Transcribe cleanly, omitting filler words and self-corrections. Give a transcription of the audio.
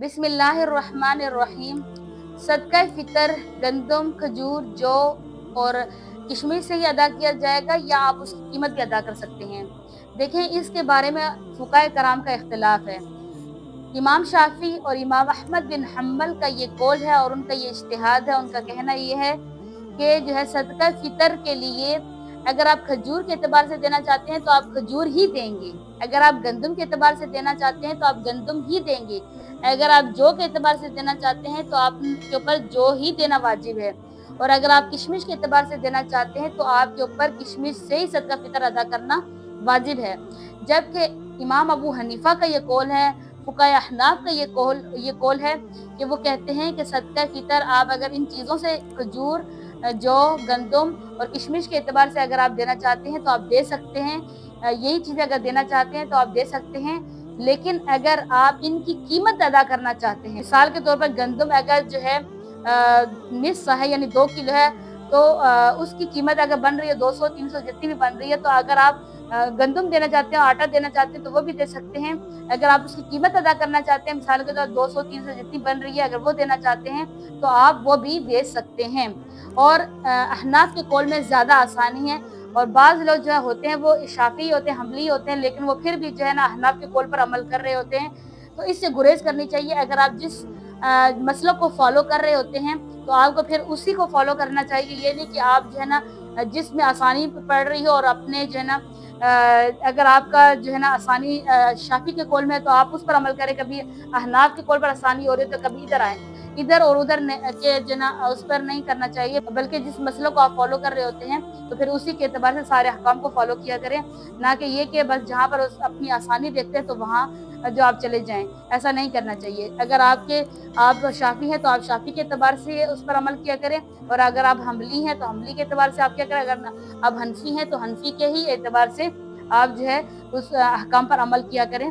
बिस्मिल्लाहिर्रहमानिर्रहीम। सदका फितर गंदम, खजूर, जौ और किशमिश से ही अदा किया जाएगा या आप उसकी कीमत भी अदा कर सकते हैं। देखें, इसके बारे में फुकाए कराम का इख्तिलाफ है। इमाम शाफी और इमाम अहमद बिन हम्बल का ये कौल है और उनका ये इज्तिहाद है। उनका कहना ये है कि जो है सदका फितर के लिए अगर आप खजूर के एतबार से देना चाहते हैं तो आप खजूर ही देंगे, अगर आप गंदम के एतबार से देना चाहते हैं तो आप गंदम ही देंगे, अगर आप जौ के एतबार से देना चाहते हैं तो आपके ऊपर जौ ही देना वाजिब है, और अगर आप किशमिश के एतबार से देना चाहते हैं तो आपके ऊपर किशमिश से ही सदका फितर अदा करना वाजिब है। जबकि इमाम अबू हनीफा का ये कौल है, फुकाए अहनाफ का ये कौल है कि वो कहते हैं कि सदका फितर आप अगर इन चीज़ों से खजूर, जौ, गंदम और किशमिश के एतबार से अगर आप देना चाहते हैं तो आप दे सकते हैं। यही चीज़ें अगर देना चाहते हैं तो आप दे सकते हैं। लेकिन अगर आप इनकी कीमत अदा करना चाहते हैं, मिसाल के तौर पर गंदम अगर जो है निस्फ है यानी 2 किलो है, तो उसकी कीमत अगर बन रही है 200-300 जितनी भी बन रही है, तो अगर आप गंदम देना चाहते हैं, आटा देना चाहते हैं तो वो भी दे सकते हैं। अगर आप उसकी कीमत अदा करना चाहते हैं, मिसाल के तौर 200-300 जितनी बन रही है, अगर वो देना चाहते हैं तो आप वो भी दे सकते हैं। और अहनाफ के कौल में ज़्यादा आसानी है, और बाज़ लोग जो होते हैं वो शाफ़ी होते हैं, हम्बली होते हैं, लेकिन वो फिर भी जो है ना अहनाफ के कौल पर अमल कर रहे होते हैं। तो इससे गुरेज करनी चाहिए। अगर आप जिस मसलक को फॉलो कर रहे होते हैं तो आपको फिर उसी को फॉलो करना चाहिए। ये नहीं कि आप जो है ना जिसमें आसानी पड़ रही हो और अपने जो है ना अगर आपका जो है ना आसानी शाफी के कौल में है तो आप उस पर अमल करें, कभी अहनाफ के कौल पर आसानी हो रही है तो कभी इधर आए, इधर और उधर के जो ना उस पर नहीं करना चाहिए, बल्कि जिस मसलों को आप फॉलो कर रहे होते हैं तो फिर उसी के एतबार से सारे अहकाम को फॉलो किया करें, ना कि ये कि बस जहाँ पर अपनी आसानी देखते हैं तो वहाँ जो आप चले जाएं। ऐसा नहीं करना चाहिए। अगर आप शाफी हैं तो आप शाफी के एतबार से उस पर अमल किया करें, और अगर आप हम्बली हैं तो हम्बली के एतबार से आप क्या करें, अगर आप हनफी हैं तो हनफी के ही एतबार से आप जो है उस अहकाम पर अमल किया करें।